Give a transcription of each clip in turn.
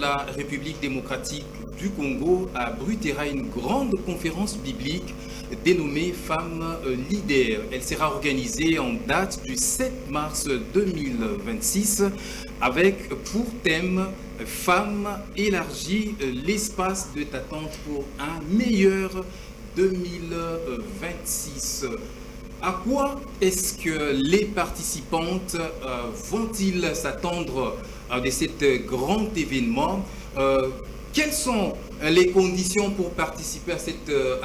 la République démocratique du Congo abritera une grande conférence biblique dénommée Femmes Leaders. Elle sera organisée en date du 7 mars 2026 avec pour thème Femmes élargit l'espace de d'attente pour un meilleur 2026. À quoi est-ce que les participantes vont-ils s'attendre de cet grand événement? Quelles sont les conditions pour participer à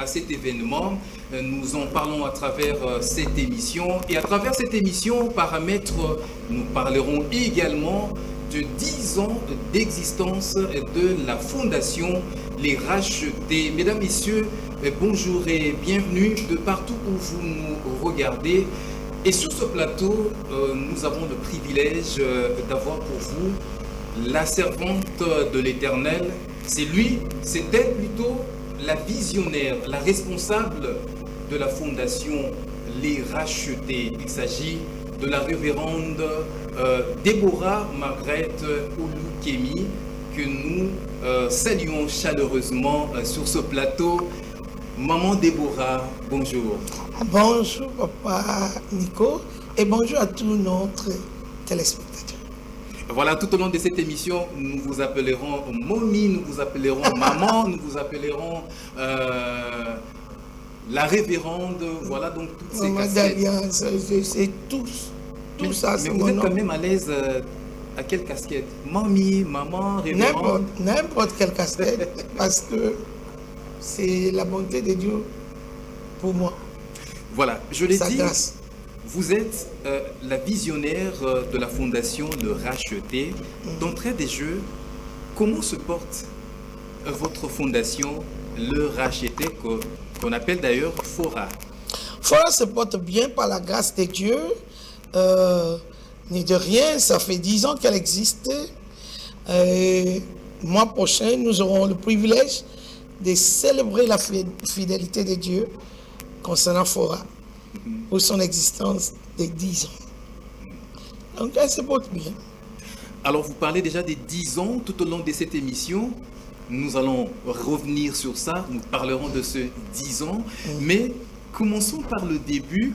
cet événement? Nous en parlons à travers cette émission. Et à travers cette émission, Paramètres, nous parlerons également de 10 ans d'existence de la Fondation Les Rachetés. Mesdames, Messieurs, bonjour et bienvenue de partout où vous nous regardez. Et sur ce plateau, nous avons le privilège d'avoir pour vous la servante de l'Éternel. C'est lui, c'est elle plutôt, la visionnaire, la responsable de la Fondation Les Rachetés. Il s'agit de la révérende Déborah Margaret Olukemi, que nous saluons chaleureusement sur ce plateau. Maman Déborah, bonjour. Bonjour Papa Nico et bonjour à tous nos téléspectateurs. Voilà, tout au long de cette émission, nous vous appellerons Mommy, nous vous appellerons Maman, nous vous appellerons la révérende, voilà donc toutes ces casquettes. C'est tout ça. Mais vous êtes quand même à l'aise à quelle casquette? Mamie, maman, révérende? N'importe quelle casquette, parce que c'est la bonté de Dieu pour moi. Voilà, je l'ai dit, grâce. Vous êtes la visionnaire de la Fondation Le Racheté. D'entrée des jeux, comment se porte votre fondation Le Racheté, qu'on appelle d'ailleurs FORA? FORA se porte bien par la grâce de Dieu. Ni de rien, ça fait 10 ans qu'elle existe. Mois prochain, nous aurons le privilège de célébrer la fidélité de Dieu concernant FORA pour son existence de 10 ans. Donc elle se porte bien. Alors vous parlez déjà des 10 ans tout au long de cette émission. Nous allons revenir sur ça, nous parlerons de ce 10 ans. Mais commençons par le début.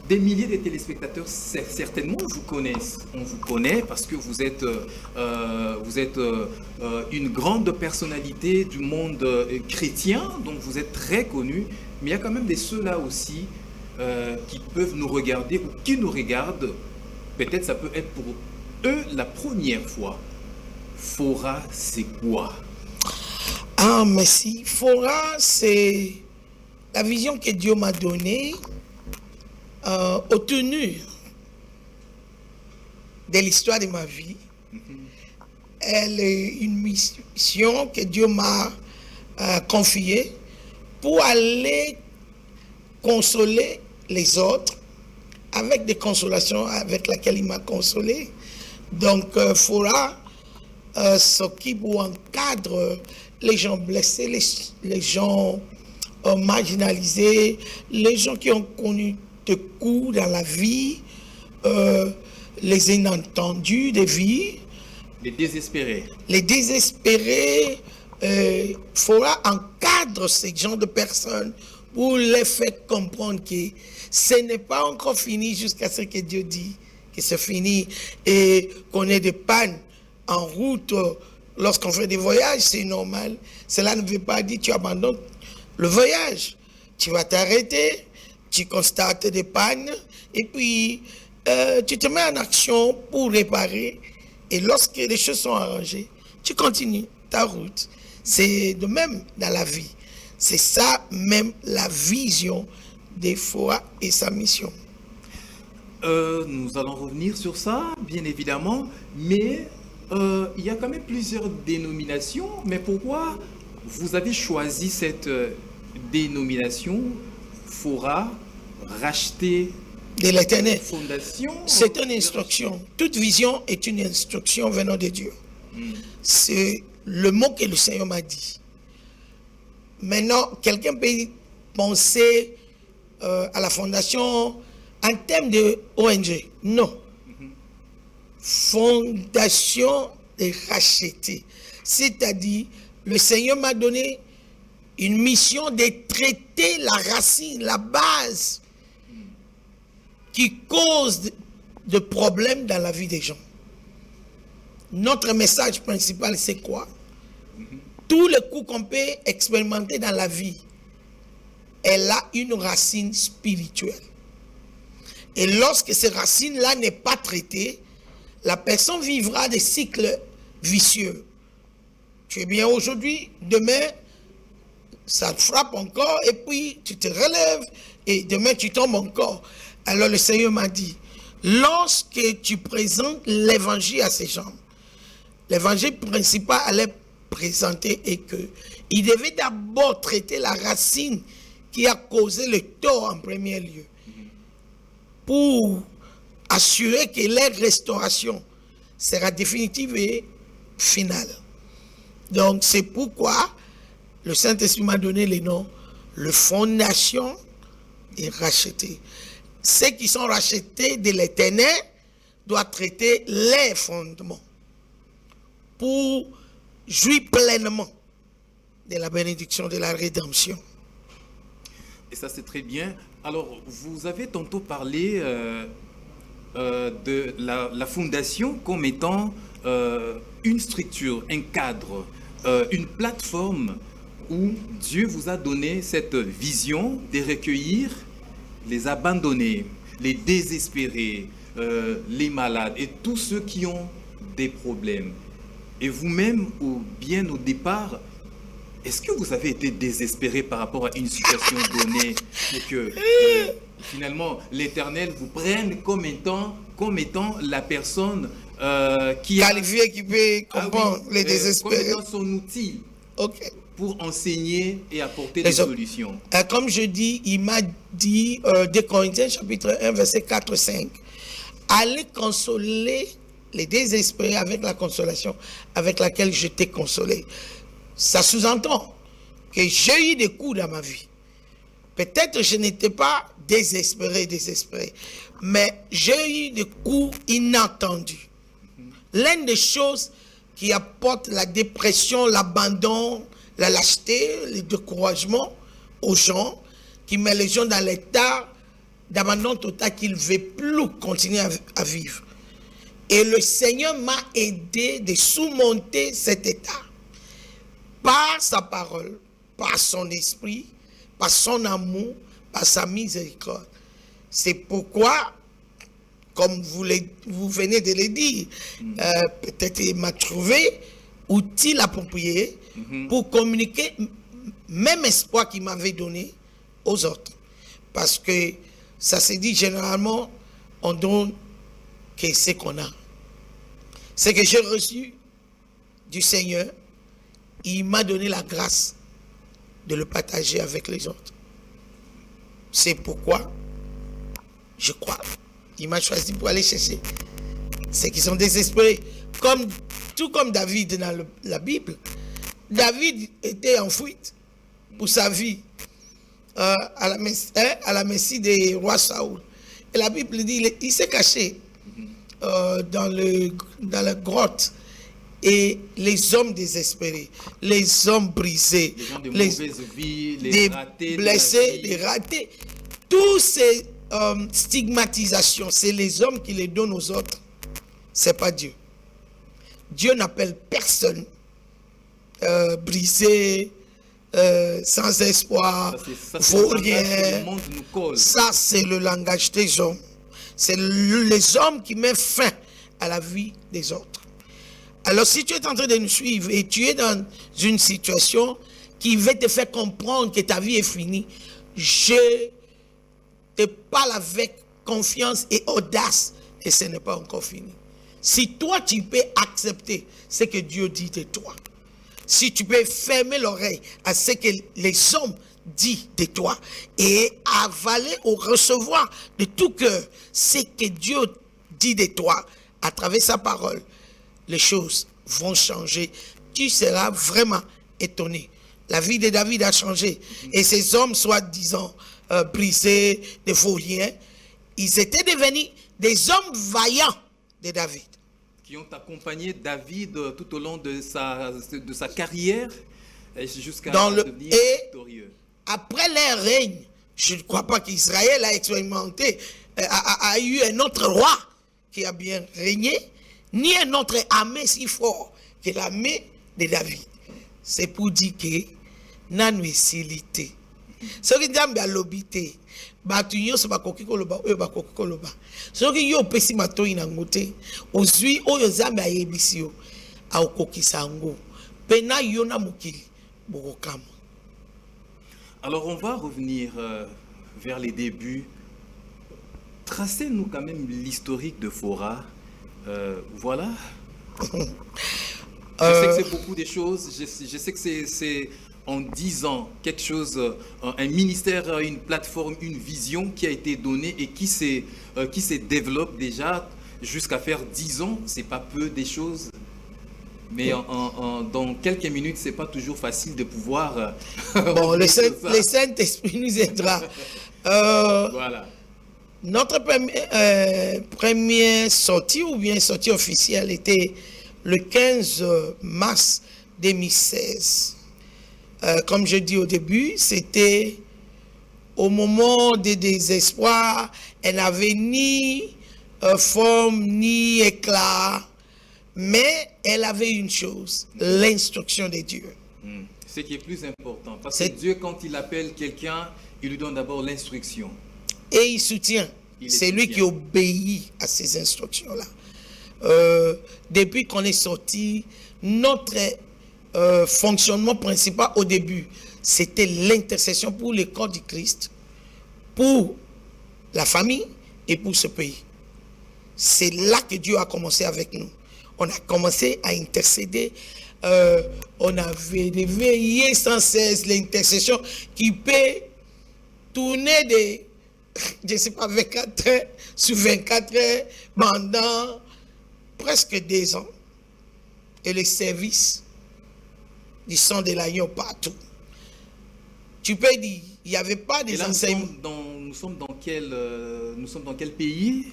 Des milliers de téléspectateurs certainement vous connaissent. On vous connaît parce que vous êtes une grande personnalité du monde chrétien, donc vous êtes très connu. Mais il y a quand même des ceux-là aussi qui peuvent nous regarder ou qui nous regardent. Peut-être ça peut être pour eux la première fois. FORA, c'est quoi? Ah, merci. FORA, c'est la vision que Dieu m'a donnée au tenu de l'histoire de ma vie. Elle est une mission que Dieu m'a confiée pour aller consoler les autres avec des consolations avec lesquelles il m'a consolé. Donc, FORA s'occupe ou encadre les gens blessés, les gens marginalisés, les gens qui ont connu de coups dans la vie, les inentendus de vie. Les désespérés. Les désespérés. FORA encadre ces gens de personnes pour les faire comprendre que ce n'est pas encore fini jusqu'à ce que Dieu dit que c'est fini et qu'on ait des pannes en route lorsqu'on fait des voyages, c'est normal. Cela ne veut pas dire que tu abandonnes le voyage. Tu vas t'arrêter, tu constates des pannes et puis tu te mets en action pour réparer. Et lorsque les choses sont arrangées, tu continues ta route. C'est de même dans la vie. C'est ça même la vision des FORA et sa mission. Nous allons revenir sur ça, bien évidemment, mais il y a quand même plusieurs dénominations. Mais pourquoi vous avez choisi cette dénomination FORA, Racheté de l'Éternel? Fondation? C'est une instruction. Toute vision est une instruction venant de Dieu. C'est le mot que le Seigneur m'a dit. Maintenant, quelqu'un peut penser à la fondation en termes de ONG. Non. Fondation de racheter. C'est-à-dire, le Seigneur m'a donné une mission de traiter la racine, la base qui cause de problèmes dans la vie des gens. Notre message principal, c'est quoi? Tous les coups qu'on peut expérimenter dans la vie, elle a une racine spirituelle. Et lorsque ces racines-là n'est pas traitées, la personne vivra des cycles vicieux. Tu es bien aujourd'hui, demain, ça te frappe encore, et puis tu te relèves, et demain tu tombes encore. Alors le Seigneur m'a dit, lorsque tu présentes l'évangile à ces gens, l'évangile principal allait présenter et que il devait d'abord traiter la racine qui a causé le tort en premier lieu, pour assurer que leur restauration sera définitive et finale. Donc c'est pourquoi le Saint-Esprit m'a donné les noms, le fondation et racheté. Ceux qui sont rachetés de l'Éternel doivent traiter les fondements pour jouir pleinement de la bénédiction de la rédemption. Et ça, c'est très bien. Alors, vous avez tantôt parlé de la fondation comme étant une structure, un cadre, une plateforme où Dieu vous a donné cette vision de recueillir les abandonnés, les désespérés, les malades et tous ceux qui ont des problèmes. Et vous-même, bien au départ, est-ce que vous avez été désespéré par rapport à une situation donnée et que finalement l'Éternel vous prenne comme étant la personne qui a qualifié, qui peut comprendre les désespérés, comme étant son outil pour enseigner et apporter des solutions. Comme je dis, il m'a dit, 2 Corinthiens chapitre 1, verset 4-5, allez consoler les désespérés avec la consolation avec laquelle je t'ai consolé. Ça sous-entend que j'ai eu des coups dans ma vie. Peut-être je n'étais pas désespéré, mais j'ai eu des coups inattendus. L'une des choses qui apporte la dépression, l'abandon, la lâcheté, le découragement aux gens, qui met les gens dans l'état d'abandon total qu'ils ne veulent plus continuer à vivre. Et le Seigneur m'a aidé de surmonter cet état par sa parole, par son esprit, par son amour, par sa miséricorde. C'est pourquoi, comme vous venez de le dire, peut-être il m'a trouvé utile approprié pour communiquer même espoir qu'il m'avait donné aux autres. Parce que ça se dit généralement, on donne que ce qu'on a. Ce que j'ai reçu du Seigneur, il m'a donné la grâce de le partager avec les autres. C'est pourquoi je crois. Il m'a choisi pour aller chercher ceux qui sont désespérés. Tout comme David dans la Bible. David était en fuite pour sa vie à la merci des rois Saoul. Et la Bible dit il s'est caché dans la grotte. Et les hommes désespérés, les hommes brisés, les mauvaises vies, les ratés, blessés, les ratés, toutes ces stigmatisations, c'est les hommes qui les donnent aux autres. C'est pas Dieu. Dieu n'appelle personne brisé, sans espoir, vaurien. Ça, c'est le langage des hommes. C'est les hommes qui mettent fin à la vie des autres. Alors, si tu es en train de nous suivre et tu es dans une situation qui veut te faire comprendre que ta vie est finie, je te parle avec confiance et audace que ce n'est pas encore fini. Si toi, tu peux accepter ce que Dieu dit de toi, si tu peux fermer l'oreille à ce que les hommes disent de toi et avaler ou recevoir de tout cœur ce que Dieu dit de toi à travers sa parole, les choses vont changer. Tu seras vraiment étonné. La vie de David a changé. Et ces hommes, soi-disant brisés, des vauriens, ils étaient devenus des hommes vaillants de David. qui ont accompagné David tout au long de sa carrière jusqu'à devenir victorieux. Après leur règne, je ne crois pas qu'Israël a expérimenté, a eu un autre roi qui a bien régné, ni un autre armée si fort que l'armée de David. C'est pour dire que nanu esilité. Ce qui nzambe alobi te, bato nyonso bakoki koloba oyo bakoki koloba. Soki yo opesi matoi nango te, ozwi oyo nzambe ayebisi yo, aokokisa yango. Pena yo na mokili bokokama. Alors on va revenir vers les débuts. Tracez-nous quand même l'historique de Fora. Voilà. Je sais que c'est beaucoup de choses. Je sais que c'est en 10 ans quelque chose, un ministère, une plateforme, une vision qui a été donnée et qui se développe déjà jusqu'à faire 10 ans. C'est pas peu des choses. Mais dans quelques minutes, c'est pas toujours facile de pouvoir. Bon, le Saint-Esprit nous aidera. Voilà. Notre première sortie ou bien sortie officielle était le 15 mars 2016. Comme je dis au début, c'était au moment du désespoir. Elle n'avait ni forme ni éclat. Mais elle avait une chose, l'instruction de Dieu. Ce qui est plus important. Parce que Dieu, quand il appelle quelqu'un, il lui donne d'abord l'instruction. Et il soutient. C'est lui qui obéit à ces instructions-là. Depuis qu'on est sorti, notre fonctionnement principal au début, c'était l'intercession pour le corps du Christ, pour la famille et pour ce pays. C'est là que Dieu a commencé avec nous. On a commencé à intercéder, on avait réveillé sans cesse l'intercession qui peut tourner de, je ne sais pas, 24 heures sur 24 heures pendant presque 2 ans. Et le service du sang de l'agneau partout. Tu peux dire, il n'y avait pas des enseignements. Nous sommes dans quel pays?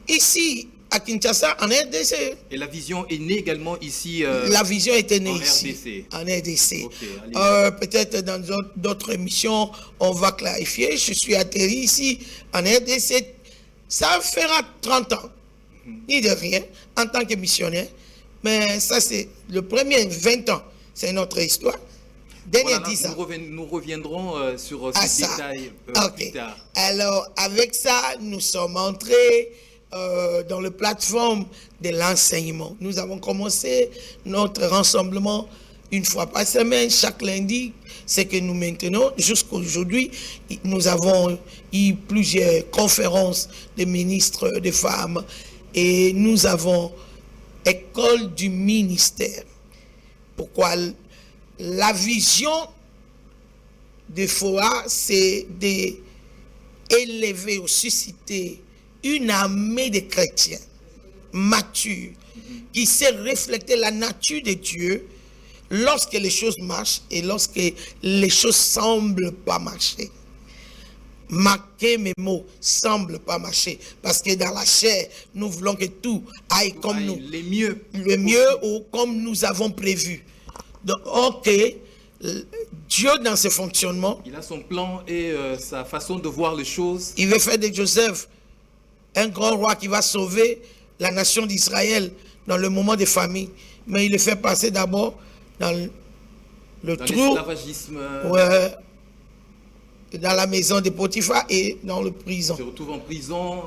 Ici, à Kinshasa, en RDC. Et la vision est née également ici. La vision était née en ici, RDC. En RDC. Okay, peut-être dans d'autres émissions, on va clarifier. Je suis atterri ici en RDC. Ça fera 30 ans, ni de rien, en tant que missionnaire. Mais ça, c'est le premier 20 ans. C'est notre histoire. Voilà, nous reviendrons sur ce détail plus tard. Alors, avec ça, nous sommes entrés dans la plateforme de l'enseignement. Nous avons commencé notre rassemblement une fois par semaine, chaque lundi. C'est que nous maintenons jusqu'à aujourd'hui. Nous avons eu plusieurs conférences de ministres, de femmes, et nous avons école du ministère. Pourquoi? La vision de FOA, c'est d'élever ou susciter une armée de chrétiens matures qui sait refléter la nature de Dieu lorsque les choses marchent et lorsque les choses semblent pas marcher. Marquer mes mots, semble pas marcher, parce que dans la chair, nous voulons que tout aille comme nous. Le mieux ou comme nous avons prévu. Donc, ok, Dieu dans ses fonctionnements, il a son plan et sa façon de voir les choses. Il veut faire de Joseph un grand roi qui va sauver la nation d'Israël dans le moment de famine. Mais il le fait passer d'abord dans le trou, l'esclavagisme. Ouais, dans la maison de Potiphar et dans le prison. Il se retrouve en prison.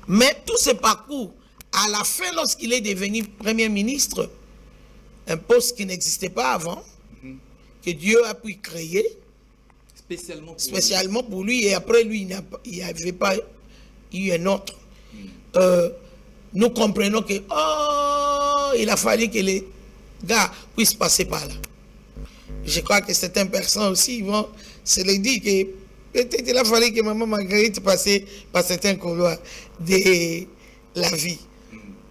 Mais tout ce parcours, à la fin, lorsqu'il est devenu Premier ministre, un poste qui n'existait pas avant, que Dieu a pu créer, spécialement pour lui, et après lui, il n'y avait pas eu un autre. Nous comprenons que, il a fallu que les gars puissent passer par là. Je crois que certaines personnes aussi vont se le dire que peut-être il a fallu que maman Marguerite passe par certains couloirs de la vie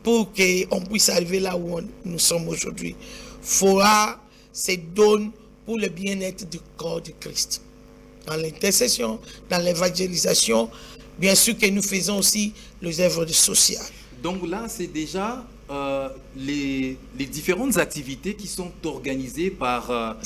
pour qu'on puisse arriver là où nous sommes aujourd'hui. Fora se donne pour le bien-être du corps de Christ. Dans l'intercession, dans l'évangélisation, bien sûr que nous faisons aussi les œuvres sociales. Donc là, c'est déjà les différentes activités qui sont organisées Fora.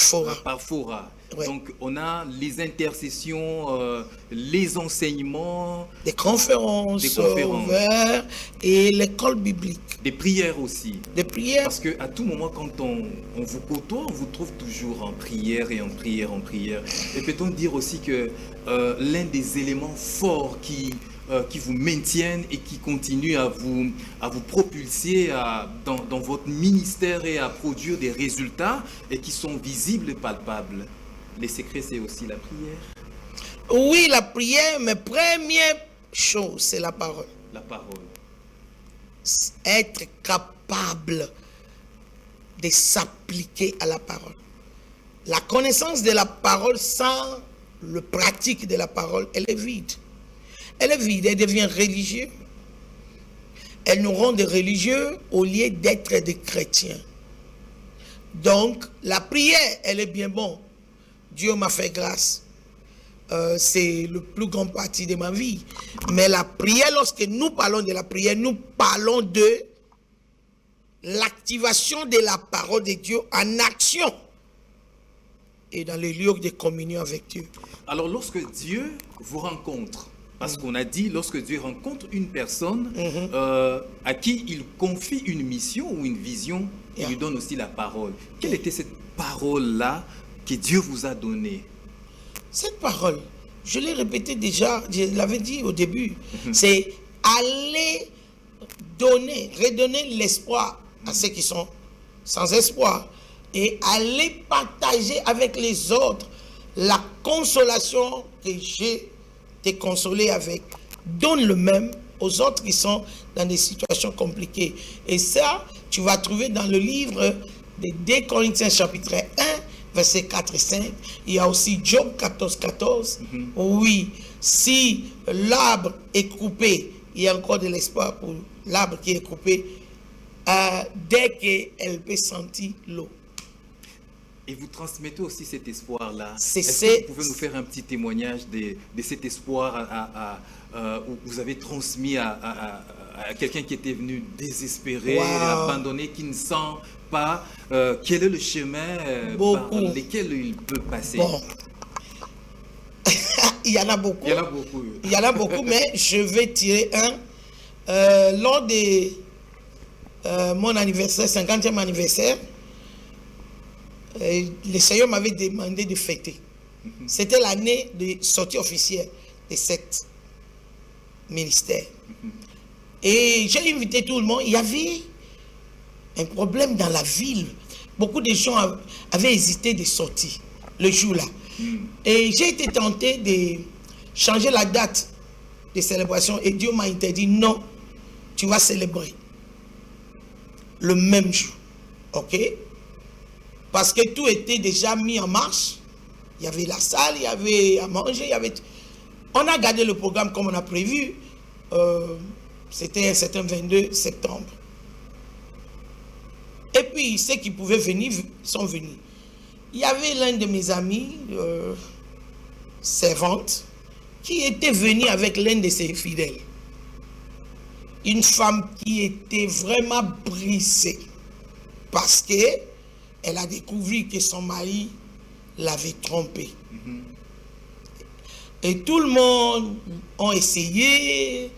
par Fora. Ouais. Donc on a les intercessions, les enseignements, Des conférences, Des conférences. ouvertes et l'école biblique. des prières aussi. Des prières. Parce qu'à tout moment, quand on vous côtoie, on vous trouve toujours en prière et en prière, en prière. Et peut-on dire aussi que l'un des éléments forts qui vous maintiennent et qui continuent à vous propulser dans votre ministère et à produire des résultats et qui sont visibles et palpables. Les secrets, c'est aussi la prière. Oui, la prière, mais première chose, c'est la parole. La parole. Être capable de s'appliquer à la parole. La connaissance de la parole sans le pratique de la parole, elle est vide. Elle est vide, elle devient religieuse. Elle nous rend des religieux au lieu d'être des chrétiens. Donc, la prière, elle est bien bonne. Dieu m'a fait grâce. C'est le plus grand parti de ma vie. Mais la prière, lorsque nous parlons de la prière, nous parlons de l'activation de la parole de Dieu en action et dans les lieux de communion avec Dieu. Alors, lorsque Dieu vous rencontre, parce qu'on a dit, lorsque Dieu rencontre une personne à qui il confie une mission ou une vision, il lui donne aussi la parole. Quelle était cette parole-là que Dieu vous a donnée? Cette parole, je l'ai répété déjà, je l'avais dit au début, c'est aller donner, redonner l'espoir à ceux qui sont sans espoir et aller partager avec les autres la consolation que j'ai été consolé avec. Donne le même aux autres qui sont dans des situations compliquées. Et ça, tu vas trouver dans le livre de 2 Corinthiens chapitre 1, verset 4 et 5. Il y a aussi Job 14, 14. Oui, si l'arbre est coupé, il y a encore de l'espoir pour l'arbre qui est coupé dès qu'elle peut sentir l'eau. Et vous transmettez aussi cet espoir-là. C'est Est-ce que vous pouvez nous faire un petit témoignage de cet espoir où vous avez transmis à quelqu'un qui était venu désespéré, abandonné, qui ne sent pas quel est le chemin par lequel il peut passer? Bon. Il y en a beaucoup. Il y en a beaucoup. Il y en a beaucoup, mais je vais tirer un. Lors de mon anniversaire, 50e anniversaire, le Seigneur m'avait demandé de fêter. C'était l'année de sortie officielle de cet ministère. Et j'ai invité tout le monde. Il y avait un problème dans la ville. Beaucoup de gens avaient hésité de sortir le jour-là. Et j'ai été tenté de changer la date de célébration. Et Dieu m'a interdit, non, tu vas célébrer le même jour. OK? Parce que tout était déjà mis en marche. Il y avait la salle, il y avait à manger, il y avait... On a gardé le programme comme on a prévu. C'était un certain 22 septembre. Et puis, ceux qui pouvaient venir sont venus. Il y avait l'un de mes amis, servante, qui était venu avec l'un de ses fidèles. Une femme qui était vraiment brisée. Parce que elle a découvert que son mari l'avait trompée. Et tout le monde a essayé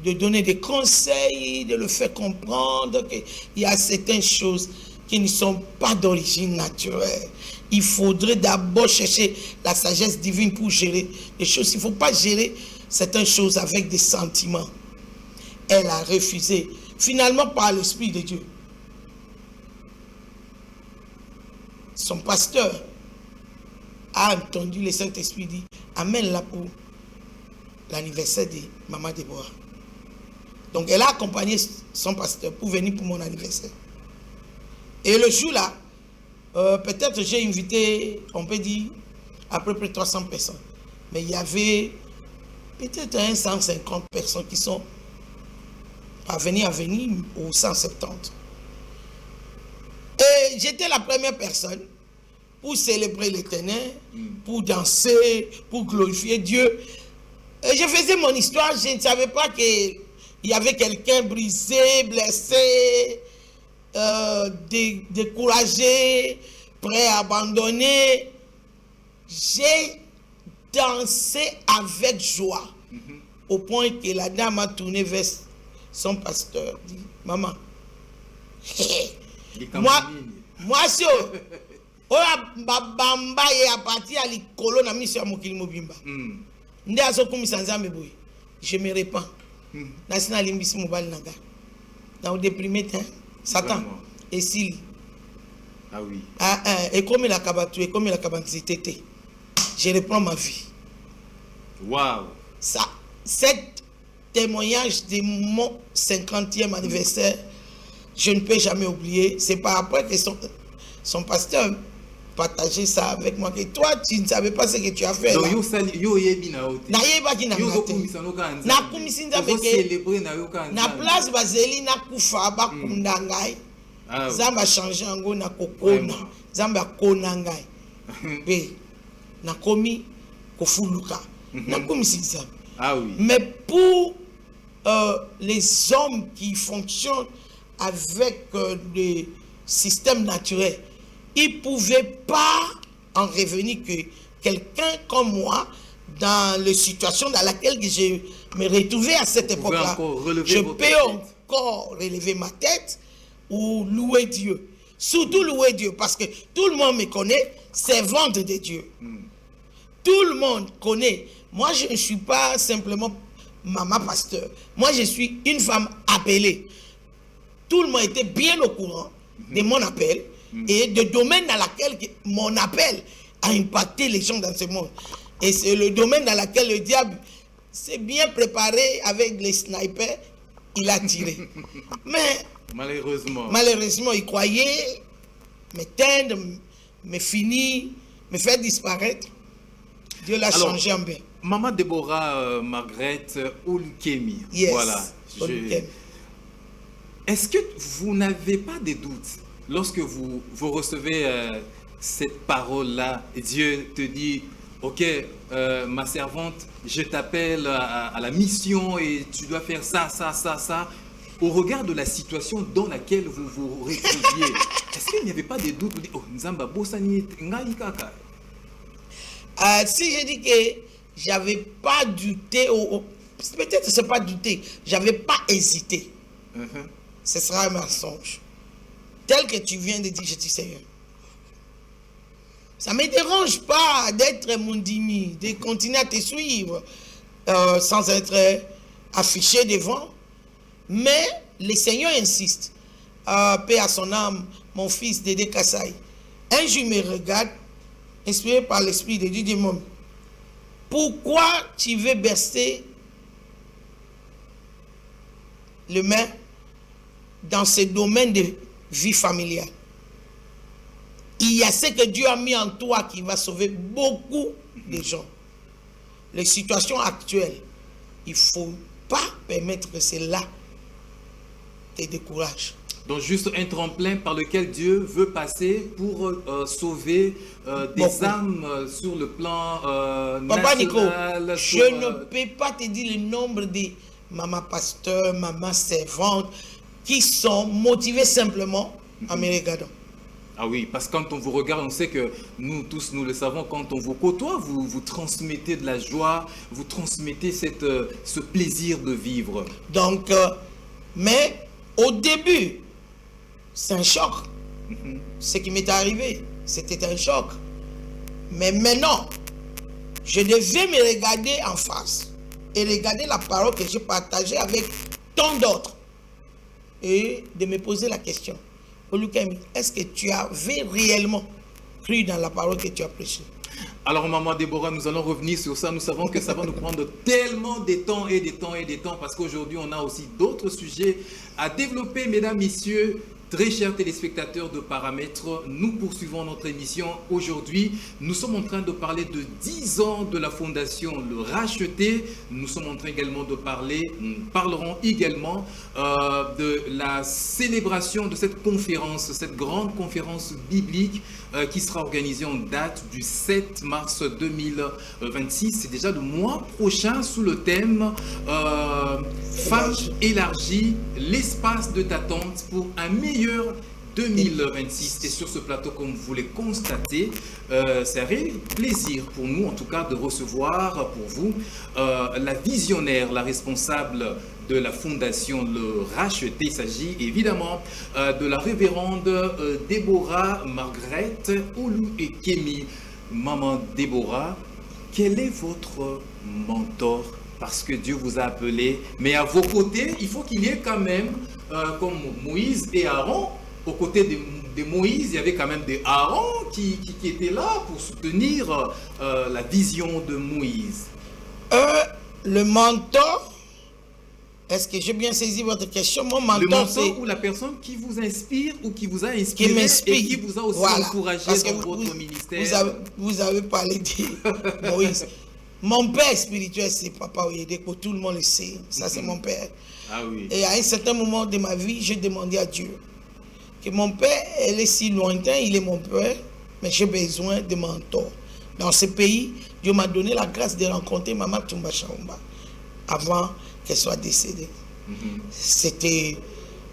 de donner des conseils, de le faire comprendre qu'il y a certaines choses qui ne sont pas d'origine naturelle. Il faudrait d'abord chercher la sagesse divine pour gérer les choses. Il ne faut pas gérer certaines choses avec des sentiments. Elle a refusé, finalement par l'Esprit de Dieu. Son pasteur a entendu le Saint-Esprit dire « Amène-la pour l'anniversaire de Maman Déborah ». Donc elle a accompagné son pasteur pour venir pour mon anniversaire. Et le jour-là, peut-être j'ai invité, on peut dire, à peu près 300 personnes. Mais il y avait peut-être 150 personnes qui sont parvenues à venir aux 170. Et j'étais la première personne pour célébrer l'Éternel, pour danser, pour glorifier Dieu. Et je faisais mon histoire, je ne savais pas que il y avait quelqu'un brisé, blessé, découragé, prêt à abandonner, j'ai dansé avec joie. Au point que la dame a tourné vers son pasteur, dit, maman, moi, si oya babamba ye apati ya likolo na miso ya mokili mobimba nde azokumisa nzambe boye je me répands nasi nalimbisi mobali na ngai na odeprime te satan esili ekomelaka bato ekomelaka banzete te je reprends ma vie. Ça, cet témoignage de mon 50e anniversaire, je ne peux jamais oublier. C'est par après que son pasteur partageait ça avec moi. Que toi, tu ne savais pas ce que tu as fait. Donc, na place bazeli na kufa ba kundangai. Zamba changé ngo na kokona. Zamba kona ngai. Be na komi kofuluka. Na komi sinza. Mais pour les hommes qui fonctionnent avec le système naturel, ils ne pouvaient pas en revenir que quelqu'un comme moi, dans la situation dans laquelle je me retrouvais à cette époque-là, je peux encore relever ma tête ou louer Dieu. Surtout louer Dieu, parce que tout le monde me connaît, servante de Dieu. Tout le monde connaît. Moi, je ne suis pas simplement maman pasteur. Moi, je suis une femme appelée. Tout le monde était bien au courant de mon appel et de domaine dans lequel mon appel a impacté les gens dans ce monde. Et c'est le domaine dans lequel le diable s'est bien préparé avec les snipers, il a tiré. Mais malheureusement, il croyait m'éteindre, me finir, me faire disparaître. Dieu l'a changé en bien. Maman Deborah Margaret Olukemi. Yes. Voilà. Est-ce que vous n'avez pas de doutes lorsque vous recevez cette parole-là, Dieu te dit, ok, ma servante, je t'appelle à la mission et tu dois faire ça, ça, ça, ça. Au regard de la situation dans laquelle vous vous retrouviez, est-ce qu'il n'y avait pas de doutes? Vous dites, oh, Nzamba, Bossani, Ngai Kaka. Si je dis que j'avais pas douté, peut-être que c'est pas douté, j'avais pas hésité. Ce sera un mensonge. Tel que tu viens de dire, je dis Seigneur. Ça ne me dérange pas d'être mondimi, de continuer à te suivre sans être affiché devant. Mais le Seigneur insiste. Paix à son âme, mon fils Dédé Kassaï. Un jour, il me regarde, inspiré par l'Esprit de Dieu, dit, pourquoi tu veux bercer le main dans ce domaine de vie familiale? Il y a ce que Dieu a mis en toi qui va sauver beaucoup de gens. Les situations actuelles, il ne faut pas permettre que cela te décourage. Donc juste un tremplin par lequel Dieu veut passer pour sauver des âmes sur le plan Papa national. Nico, je ne peux pas te dire le nombre de maman pasteur, maman servante qui sont motivés simplement en me regardant. Ah oui, parce que quand on vous regarde, on sait que nous tous, nous le savons, quand on vous côtoie, vous transmettez de la joie, vous transmettez ce plaisir de vivre. Donc, mais au début, c'est un choc. Ce qui m'est arrivé, c'était un choc. Mais maintenant, je devais me regarder en face et regarder la parole que j'ai partagée avec tant d'autres et de me poser la question. Olukemi, est-ce que tu avais réellement cru dans la parole que tu as prêchée? Alors, maman Déborah, nous allons revenir sur ça. Nous savons que ça va nous prendre tellement de temps et de temps et de temps parce qu'aujourd'hui, on a aussi d'autres sujets à développer, mesdames, messieurs. Très chers téléspectateurs de Paramètres, nous poursuivons notre émission. Aujourd'hui, nous sommes en train de parler de 10 ans de la fondation Le Racheté. Nous sommes en train également de nous parlerons également de la célébration de cette conférence, cette grande conférence biblique qui sera organisée en date du 7 mars 2026. C'est déjà le mois prochain sous le thème Femmes élargies, l'espace de d'attente pour un meilleur 2026. Et sur ce plateau, comme vous le constatez, c'est un réel plaisir pour nous, en tout cas, de recevoir pour vous la visionnaire, la responsable de la fondation Le Racheté. Il s'agit évidemment de la révérende Déborah Margrethe Oulu et Kémy. Maman Déborah, quel est votre mentor? Parce que Dieu vous a appelé, mais à vos côtés, il faut qu'il y ait quand même, comme Moïse et Aaron, aux côtés de Moïse, il y avait quand même des Aaron qui étaient là pour soutenir la vision de Moïse. Le mentor, est-ce que j'ai bien saisi votre question? Mon mentor, le mentor ou la personne qui vous inspire ou qui vous a inspiré et qui vous a aussi encouragé dans votre ministère. Vous avez parlé de Moïse. Mon père spirituel, c'est Papa Oyedeko, tout le monde le sait. Ça, c'est mon père. Ah oui. Et à un certain moment de ma vie, j'ai demandé à Dieu que mon père, elle est si lointain, il est mon père, mais j'ai besoin de mentors. Dans ce pays, Dieu m'a donné la grâce de rencontrer Maman Tumba Chaumba avant qu'elle soit décédée. C'était,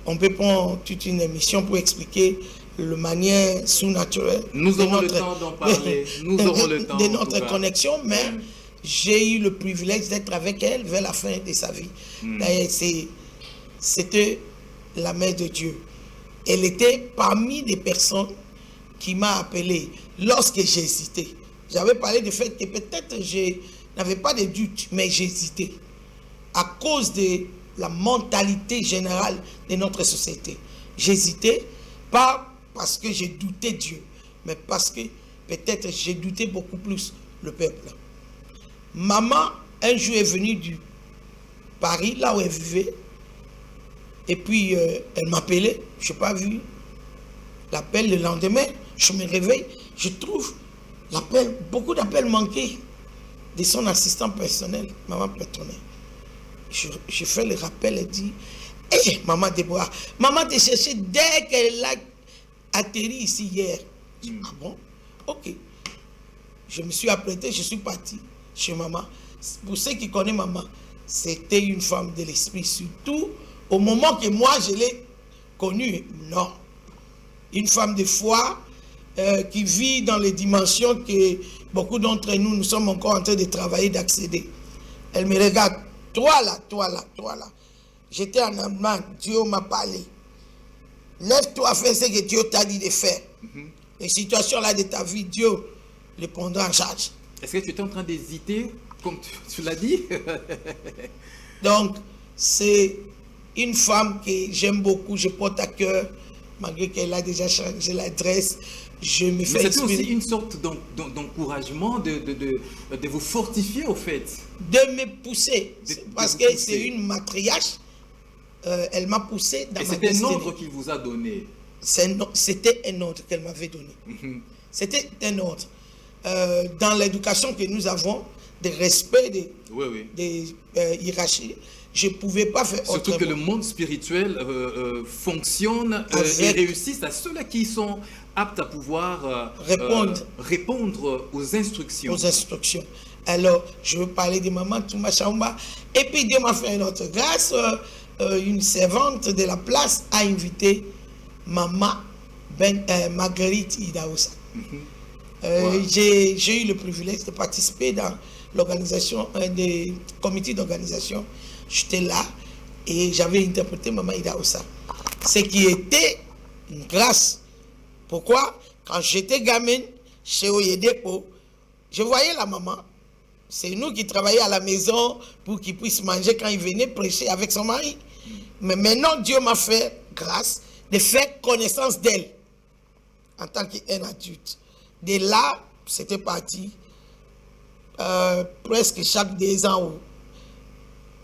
on peut prendre toute une émission pour expliquer de manière sous-naturelle. Nous aurons le temps d'en parler. Nous aurons le temps de notre connexion, mais j'ai eu le privilège d'être avec elle vers la fin de sa vie. D'ailleurs, c'était la mère de Dieu. Elle était parmi les personnes qui m'a appelé lorsque j'ai hésité. J'avais parlé du fait que peut-être je n'avais pas de doute, mais j'hésitais à cause de la mentalité générale de notre société. J'hésitais pas parce que j'ai douté Dieu, mais parce que peut-être j'ai douté beaucoup plus le peuple. Maman, un jour, est venue du Paris, là où elle vivait, et puis elle m'appelait, je n'ai pas vu l'appel le lendemain, je me réveille, je trouve l'appel, beaucoup d'appels manqués de son assistant personnel, Maman Pétronnet. Je fais le rappel, elle dit, hey, Maman Déborah, maman t'a cherché dès qu'elle a atterri ici hier. Je dis, ah bon? Ok. Je me suis apprêté, je suis parti chez maman. Pour ceux qui connaissent maman, c'était une femme de l'esprit, surtout au moment que moi je l'ai connue. Non. Une femme de foi qui vit dans les dimensions que beaucoup d'entre nous, nous sommes encore en train de travailler, d'accéder. Elle me regarde, toi là, toi là, toi là. J'étais en Allemagne, Dieu m'a parlé. Lève-toi, fais ce que Dieu t'a dit de faire. Les situations là de ta vie, Dieu les prendra en charge. Est-ce que tu étais en train d'hésiter, comme tu l'as dit? Donc, c'est une femme que j'aime beaucoup, je porte à cœur, malgré qu'elle a déjà changé l'adresse. Je me fais c'était aussi une sorte d'encouragement, de vous fortifier, au fait. De me pousser, parce que c'est une matriarche. Elle m'a poussé dans ma destinée. C'était un ordre qu'il vous a donné. C'était un ordre qu'elle m'avait donné. C'était un ordre. Dans l'éducation que nous avons, de respect des hiérarchies, je ne pouvais pas faire autrement. Surtout que le monde spirituel fonctionne et réussisse à ceux-là qui sont aptes à pouvoir répondre aux instructions. Aux instructions. Alors, je veux parler de Maman Tumba Chaumba. Et puis, Dieu m'a fait une autre grâce. Une servante de la place a invité Maman Marguerite Idaoussa. J'ai eu le privilège de participer dans l'organisation, des comités d'organisation. J'étais là et j'avais interprété Maman Idaoussa. Ce qui était une grâce. Pourquoi? Quand j'étais gamine chez Oyedeko, je voyais la maman. C'est nous qui travaillions à la maison pour qu'il puisse manger quand il venait prêcher avec son mari. Mais maintenant, Dieu m'a fait grâce de faire connaissance d'elle en tant qu'un adulte. De là, c'était parti presque chaque 2 ans ou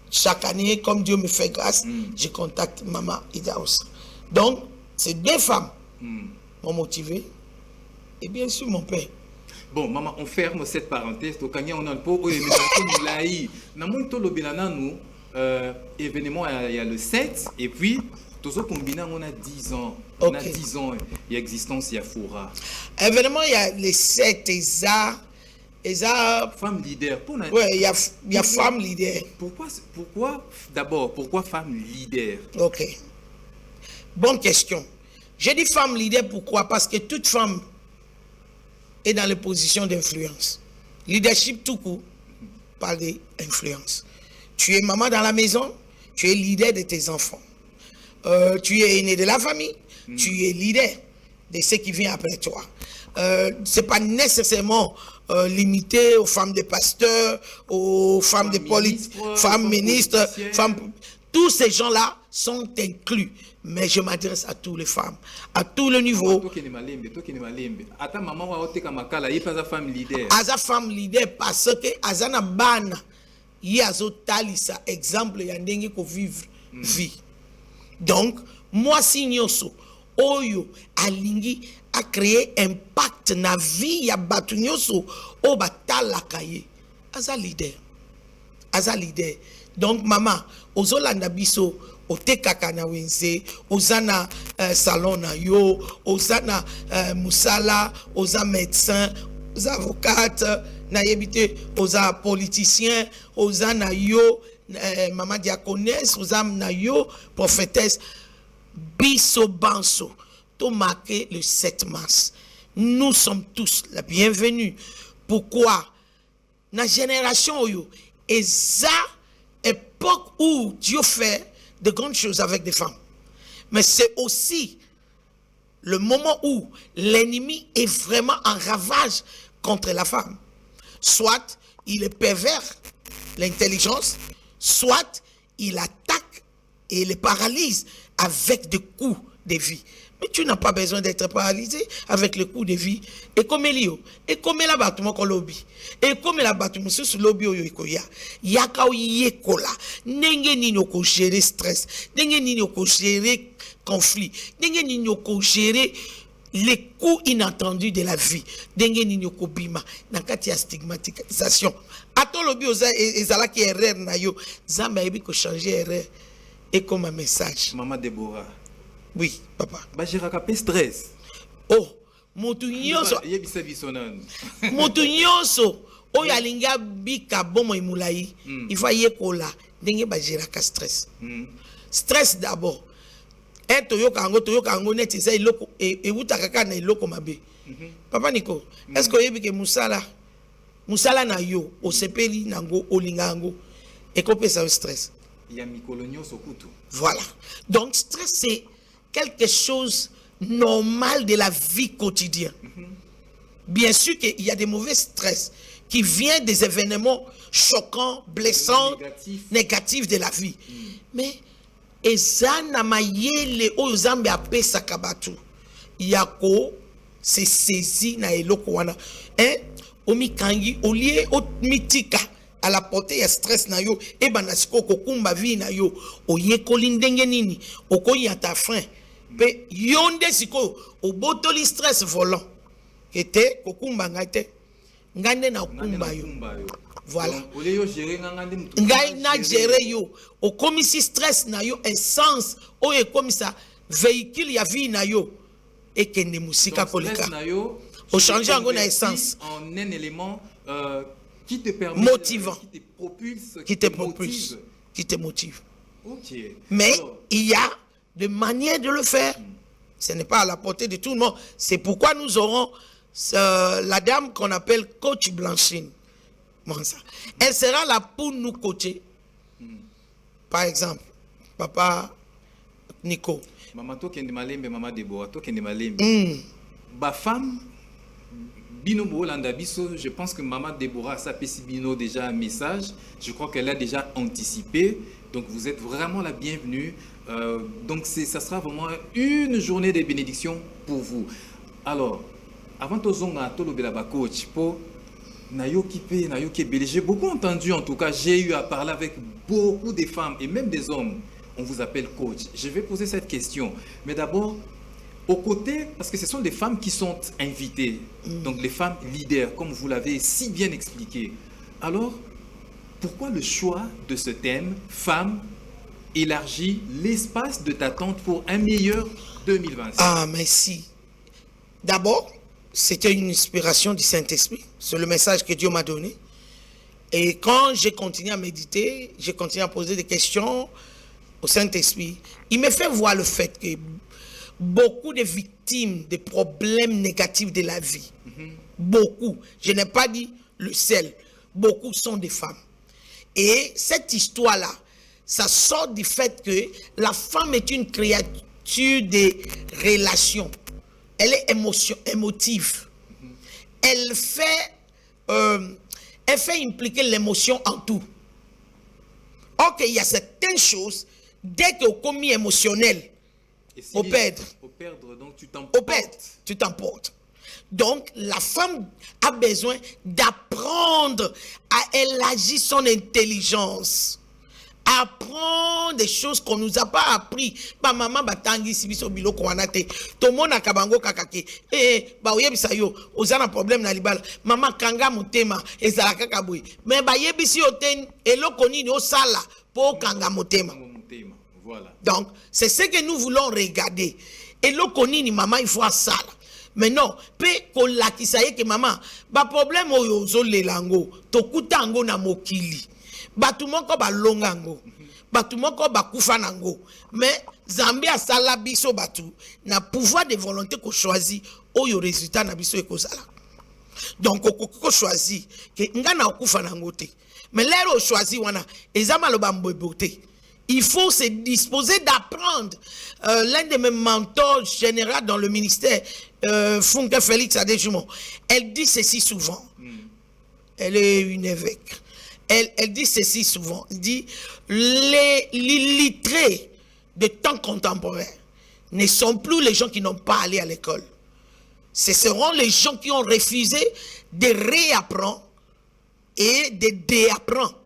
chaque année, comme Dieu me fait grâce, je contacte Maman Idaoussa. Donc, Ces deux femmes m'ont motivé. Et bien sûr, mon père. Bon, maman, on ferme cette parenthèse. Donc, quand on a un peu de événement, il y a le 7, et puis, tout ça combiné, on a 10 ans. On a 10 ans d'existence, il y a Foura. Événement, il y a les 7, et ça, femme leader. Oui, il y a femme leader. Pourquoi femme leader? Ok. Bonne question. J'ai dit femme leader, pourquoi? Parce que toute femme est dans les positions d'influence. Leadership tout court parle d'influence. Tu es maman dans la maison, tu es leader de tes enfants. Tu es aîné de la famille, tu es leader de ceux qui viennent après toi. Ce n'est pas nécessairement limité aux femmes de pasteurs, aux femmes de politiques, femmes ministres, femmes... Tous ces gens-là sont inclus. Mais je m'adresse à toutes les femmes, à tous les niveaux. Aza femme leader parce que Azana Bana, Yazo Talisa, exemple, Yandenge ko vivre vie. Donc, moi, Signoso, Oyo, Alingi, a créé impact na vie, ya Batunyoso, O Batala Kaye. Aza leader. Aza leader. Donc, maman, Ozolanda Biso, Otekaka na wense, Ozana salon na yo, Ozana musala, Oza médecin, Oza avocate, na yebite, Oza politicien, Ozana yo, maman diaconesse, Oza na yo, prophétesse, Biso Banso, tout marqué le 7 mars. Nous sommes tous la bienvenue. Pourquoi? Na génération yo, et ça, époque où Dieu fait de grandes choses avec des femmes. Mais c'est aussi le moment où l'ennemi est vraiment en ravage contre la femme. Soit il est pervers, l'intelligence, soit il attaque et les paralyse avec des coups de vie. Mais tu n'as pas besoin d'être paralysé avec le coup de vie. Et comme Elio, et comme la bâtiment qu'on lobby, et comme la bâtiment sur le lobby, il y a qu'à y kola. N'engue ni no ko gérer stress, n'engue ni no ko gérer conflit, n'engue ni no ko gérer les coups inattendus de la vie, n'engue ni no ko bima, n'akati a stigmatisation. Attends lobby aux ezala qui erreur na yo, zamba ebi ko changer erreur. Et comme un message. Maman Déborah. Oui, papa. Bajirakape stress. Oh, motu nyonso. Motu nyonso. O yalinga bika bomo imulai. Il faut yekola. Ndenge bajiraka stress. Stress d'abord. Toyoka ango net isa iloko e utaka kana iloko mabe. Papa Nico, est-ce que yebi ke musala na yo o sepeli nango olinga ango e kopesa stress. Voilà. Donc stress c'est quelque chose normal de la vie quotidienne. Bien sûr qu'il y a des mauvais stress qui viennent des événements choquants, blessants, négatifs de la vie. Mais ezana mayele o zambe ape sakabatu yako se saisi na eloko wana omikangi olie omitika à la portée ya stress na yo e banasiko kokumba vie na yo oyekoli ndenge nini okoyi ata fin pe yonde siko obotoli stress volant ete kokumba ngate ngande na kumba yo voilà ngai na gérer yo okomisi stress na yo essence o ekomisa véhicule ya vie na yo ekende musika koleka o changer ngo na essence en un élément qui te permet, motivant, qui te propulse, qui te motive. Okay. Mais il y a des manières de le faire. Ce n'est pas à la portée de tout le monde. C'est pourquoi nous aurons la dame qu'on appelle coach Blanchine. Elle sera là pour nous coacher. Par exemple, papa Nico. Maman Tokende Malembe, maman Déborah, Tokende Malembe. Ba femme Bino Bolanda Biso, je pense que maman Déborah Sapesi Bino déjà un message. Je crois qu'elle a déjà anticipé. Donc vous êtes vraiment la bienvenue. Donc ça sera vraiment une journée de bénédiction pour vous. Alors, avant Tozonga, Tolobelaba coach, pour Nayoki Pe, Nayoki Bele, j'ai beaucoup entendu, en tout cas, j'ai eu à parler avec beaucoup de femmes et même des hommes. On vous appelle coach. Je vais poser cette question. Mais d'abord, Aux côtés, parce que ce sont des femmes qui sont invitées, donc les femmes leaders, comme vous l'avez si bien expliqué. Alors, pourquoi le choix de ce thème, Femmes, élargit l'espace de t'attente pour un meilleur 2026? Ah, merci. D'abord, c'était une inspiration du Saint-Esprit. C'est le message que Dieu m'a donné. Et quand j'ai continué à méditer, j'ai continué à poser des questions au Saint-Esprit, il me fait voir le fait que beaucoup de victimes des problèmes négatifs de la vie, beaucoup, je n'ai pas dit le seul, beaucoup sont des femmes. Et cette histoire-là, ça sort du fait que la femme est une créature de relations. Elle est émotive. Elle fait impliquer l'émotion en tout. Ok, il y a certaines choses, dès que au commis émotionnel, au perdre, donc tu t'emportes. Tu t'emportes. Donc, la femme a besoin d'apprendre à élargir son intelligence. Apprendre des choses qu'on nous a pas appris. Ba maman batangi sibiso biloko wanate. To mona kabango kakake. Ba oyebisa yo, ozana problème na libala. Maman kanga motema ezala kaka boy. Mais ba yebisi oten eloko nini osala po kanga motema. Voilà. Donc, c'est ce que nous voulons regarder. Eloko nini maman il faut sala. Mais non, pe kolakisa ye que maman, ba problème oyo ozolelango, to kutango na mokili. Batu moko ba longango, batu moko ba kufa nango. Mais Zambie a sala biso batu na pouvoir de volonté ko choisi oyo résultat na biso ekozala. Donc ko choisi que ngana okufa nango te. Mais lero choisi wana ezama lo bambobote. Il faut se disposer d'apprendre. L'un de mes mentors généraux dans le ministère, Funke Félix Adéjumon, elle dit ceci souvent. Elle est une évêque. Elle dit ceci souvent. Elle dit, les illettrés de temps contemporain ne sont plus les gens qui n'ont pas allé à l'école. Ce seront les gens qui ont refusé de réapprendre et de déapprendre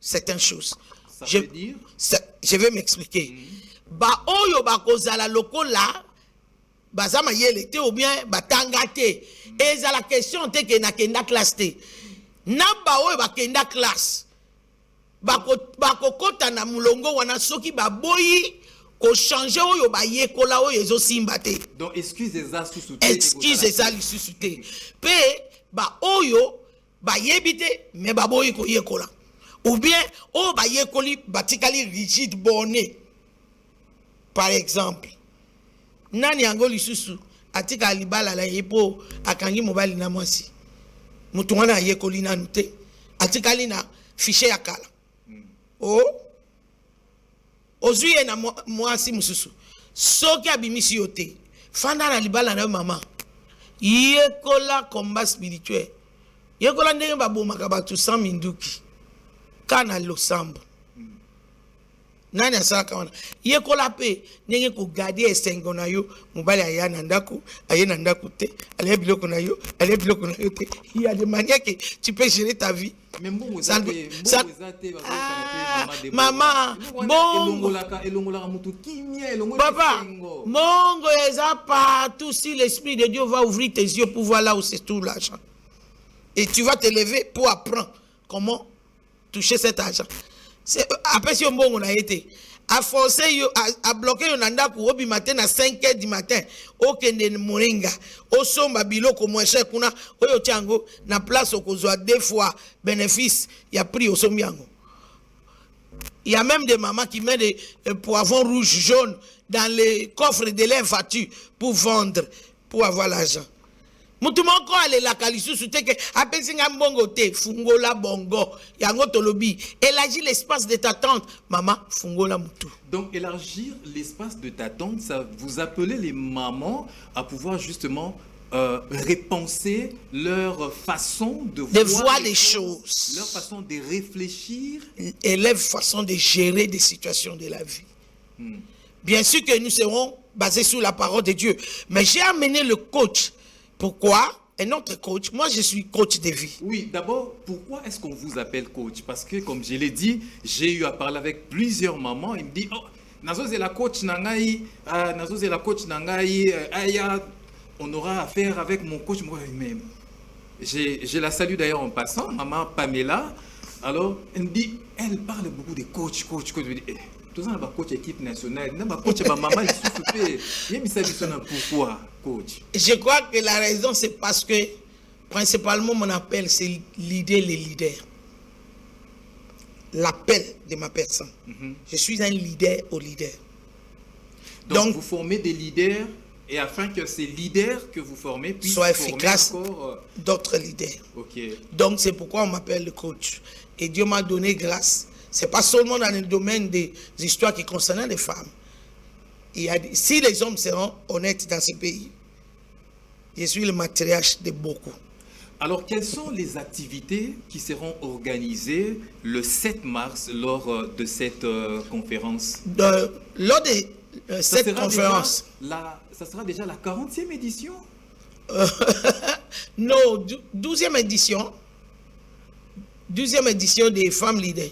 certaines choses. Ça veut dire? Je vais m'expliquer. Ba oyo ba kozala lokola bazama yele te ou bien batanga te. Et ça la question te que na kenda classe te. Na ba oyo ba kenda classe. Ba kokota na mulongo wana soki ba boyi ko changer oyo ba yekola oyo ezo simba te. Donc excuse eza susute. Excuse eza susute. Pe ba oyo ba yebite mais ba boyi ko yekola. Ou bien, oh, bah, yekoli, batikali rigide borné. Par exemple, nani angoli susu, atika alibala la yepo, akangi mobali na mwasi. Mutuwana yekoli na nute, atikali na fiche yakala. Oh, ozuye na mwasi mususu. Soki abimisi yote, fanda na libala na mama. Yekola combat spirituel. Yekola ndenge baboma kabatu sans minduki. Kana losambo nani asaka wana yekola pe nenge ko garder esengo na yo mobali aya na ndaku aye na ndaku te ale biloko na yo te il y a des manières que tu peux gérer ta vie. Mais mbongo maman papa mongo eza partout. Si l'esprit de Dieu va ouvrir tes yeux pour voir là où c'est tout l'argent et tu vas te lever pour apprendre comment toucher cet argent. Après si on a été à forcer à bloquer un anda pour obi matin à 5h du matin au kende moringa au somba biloko moins cher kuna oyo tiango na place au kozwa deux fois bénéfice il y a prix au sombiango. Il y a même des mamans qui mettent des poivrons rouges jaunes dans les coffres de leur voiture pour vendre pour avoir l'argent. Mutu moko ale la kalisusu te ke apesinga mbongo te fungola bongo yango tolobi élargir l'espace de ta tante maman fungola mutu. Donc élargir l'espace de ta tante, ça vous appelez les mamans à pouvoir justement repenser leur façon de voir les choses, leur façon de réfléchir et leur façon de gérer des situations de la vie. Bien sûr que nous serons basés sur la parole de Dieu, mais j'ai amené le coach. Pourquoi? Un autre coach. Moi, je suis coach de vie. Oui, d'abord, pourquoi est-ce qu'on vous appelle coach? Parce que, comme je l'ai dit, j'ai eu à parler avec plusieurs mamans. Ils me disent, oh, Nazo la coach nangai, nazo la coach nangai, on aura affaire avec mon coach moi-même. Je la salue d'ailleurs en passant, maman Pamela. Alors, elle me dit, elle parle beaucoup de coach. Je me dis, tout ça, on a coach équipe nationale, on a coach maman, il souffle. Pourquoi coach? Je crois que la raison, c'est parce que, principalement, mon appel, c'est l'idée, les leaders. L'appel de ma personne. Je suis un leader au leader. Donc, vous formez des leaders, et afin que ces leaders que vous formez puissent soient former efficaces encore d'autres leaders. Okay. Donc, c'est pourquoi on m'appelle le coach. Et Dieu m'a donné grâce. Ce n'est pas seulement dans le domaine des histoires qui concernent les femmes. Si les hommes seront honnêtes dans ce pays, je suis le matriarche de beaucoup. Alors, quelles sont les activités qui seront organisées le 7 mars lors de cette conférence? Lors de cette conférence... Ça sera déjà la 40e édition? Non, 12e édition. 12e édition des femmes leaders.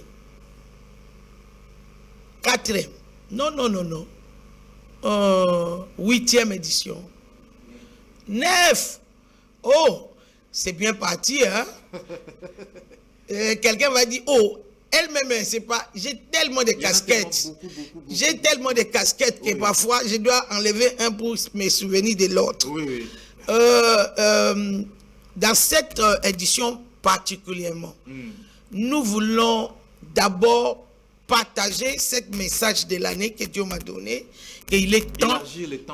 4e. Non. 8e édition. 9. Oh, c'est bien parti, hein? Quelqu'un va dire, oh, elle-même, c'est pas... J'ai tellement de casquettes. J'ai tellement de casquettes que parfois, je dois enlever un pour me souvenir de l'autre. Oui. Dans cette édition particulièrement, nous voulons d'abord partager ce message de l'année que Dieu m'a donné, qu'il est temps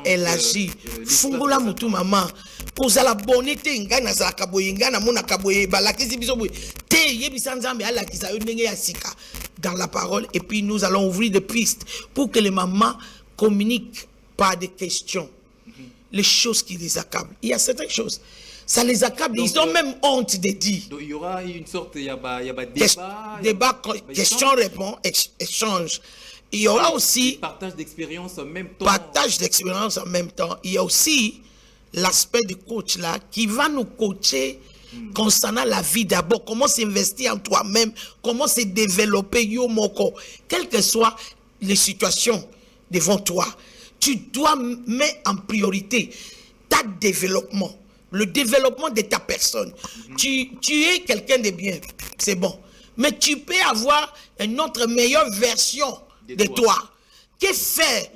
élargi. Fungola mutu mama, kozala bonete ngana za kaboye ngana mona kaboye balakisi biso boye te yebisa nzambe ala kisa yo ndenge ya sika dans la parole, et puis nous allons ouvrir des pistes pour que les mamans communiquent par des questions, les choses qui les accablent. Il y a certaines choses, ça les accable, donc, ils ont même honte de dire. Donc il y aura une sorte, il y a débat, questions-réponses, échange. Il y aura aussi partage d'expérience en même temps. Partage d'expérience en même temps. Il y a aussi l'aspect du coach là qui va nous coacher concernant la vie d'abord, comment s'investir en toi-même, comment se développer yo moko, quelles que soient les situations devant toi. Tu dois mettre en priorité ta développement. Le développement de ta personne. Tu es quelqu'un de bien, c'est bon. Mais tu peux avoir une autre meilleure version de toi. Que faire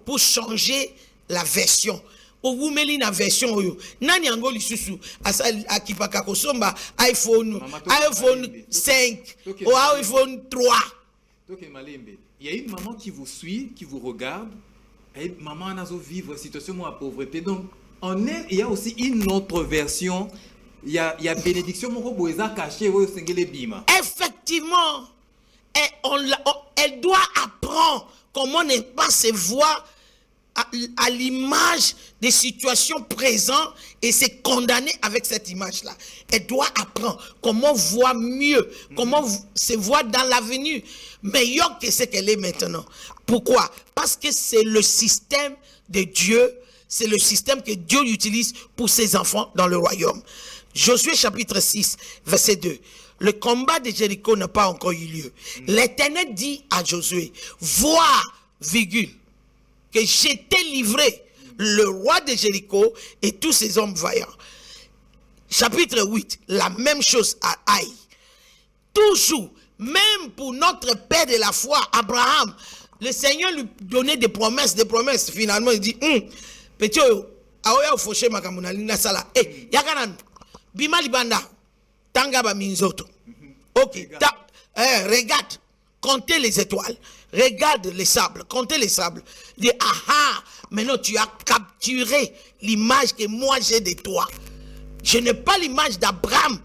pour changer la version? Ogumeli na version oyo. Nani ango lisusu akipaka kosomba iPhone 5 ou iPhone 3. Il y a une maman qui vous suit, qui vous regarde. Et maman n'a pas vivre situation de pauvreté. Donc en elle, il y a aussi une autre version. Il y a bénédiction caché. Effectivement, elle doit apprendre comment ne pas se voir à l'image des situations présentes et se condamner avec cette image-là. Elle doit apprendre comment voir mieux, comment se voir dans l'avenir meilleur que ce qu'elle est maintenant. Pourquoi? Parce que c'est le système de Dieu. C'est le système que Dieu utilise pour ses enfants dans le royaume. Josué chapitre 6, verset 2. Le combat de Jéricho n'a pas encore eu lieu. L'Éternel dit à Josué, vois, virgule, que j'étais livré, le roi de Jéricho et tous ses hommes vaillants. Chapitre 8, la même chose à Haï. Toujours, même pour notre père de la foi, Abraham, le Seigneur lui donnait des promesses. Finalement, il dit, petit, aoya ufoshe makamuna lina sala. Yakanan, bima libanda, tanga ba minzoto. Ok, regarde, comptez les étoiles, regarde les sables, comptez les sables. Dis, maintenant tu as capturé l'image que moi j'ai de toi. Je n'ai pas l'image d'Abraham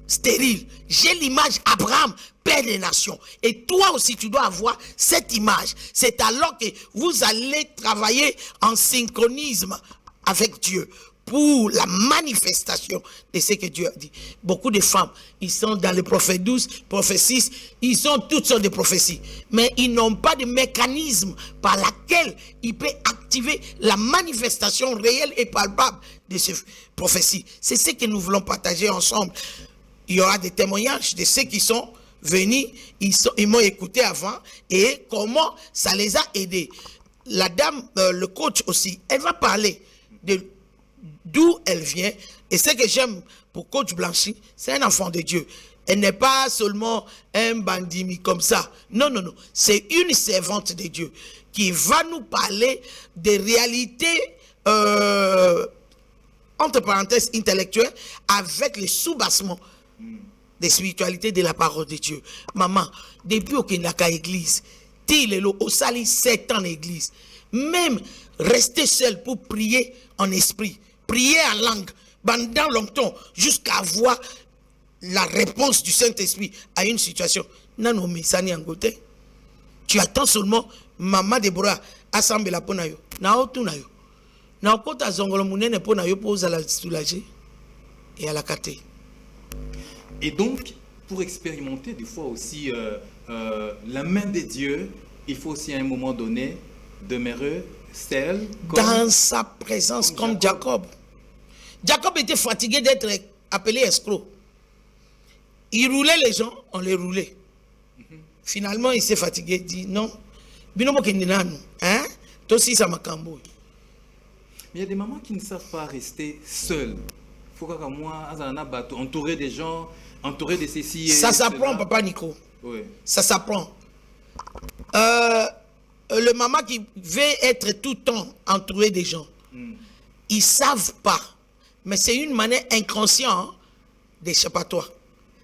stérile, j'ai l'image d'Abraham, père des nations. Et toi aussi, tu dois avoir cette image. C'est alors que vous allez travailler en synchronisme avec Dieu pour la manifestation de ce que Dieu a dit. Beaucoup de femmes, ils sont dans les prophètes 12, prophètes 6, ils ont toutes sortes de prophéties. Mais ils n'ont pas de mécanisme par lequel ils peuvent activer la manifestation réelle et palpable de ces prophéties. C'est ce que nous voulons partager ensemble. Il y aura des témoignages de ceux qui sont venus, ils m'ont écouté avant et comment ça les a aidés. La dame, le coach aussi, elle va parler de d'où elle vient. Et ce que j'aime pour coach Blanchy, c'est un enfant de Dieu. Elle n'est pas seulement un bandit comme ça. Non, non, non. C'est une servante de Dieu qui va nous parler des réalités, entre parenthèses, intellectuelles, avec les sous-bassements des spiritualités de la parole de Dieu. Maman, depuis qu'il n'y a qu'à l'église, au sali 7 ans l'église, même rester seul pour prier en esprit, prier en langue, pendant longtemps, jusqu'à voir la réponse du Saint-Esprit à une situation. Non, non, mais ça n'est en côté. Tu attends seulement Maman Deborah assemble la ponayo. Na otunayo. Na okota zongolo munene ponayo pour la soulager et à la cater. Et donc, pour expérimenter des fois aussi la main de Dieu, il faut aussi à un moment donné demeurer seul. Dans sa présence, comme Jacob. Jacob était fatigué d'être appelé escroc. Il roulait les gens, on les roulait. Finalement, il s'est fatigué, il dit non. Hein? Aussi, ça m'a cambo. Mais il y a des mamans qui ne savent pas rester seules. Il faut que moi, entouré des gens, entouré de ceci. Ça s'apprend, papa Nico. Oui. Ça s'apprend. Le maman qui veut être tout le temps entouré des gens, ils ne savent pas. Mais c'est une manière inconsciente d'échappatoire.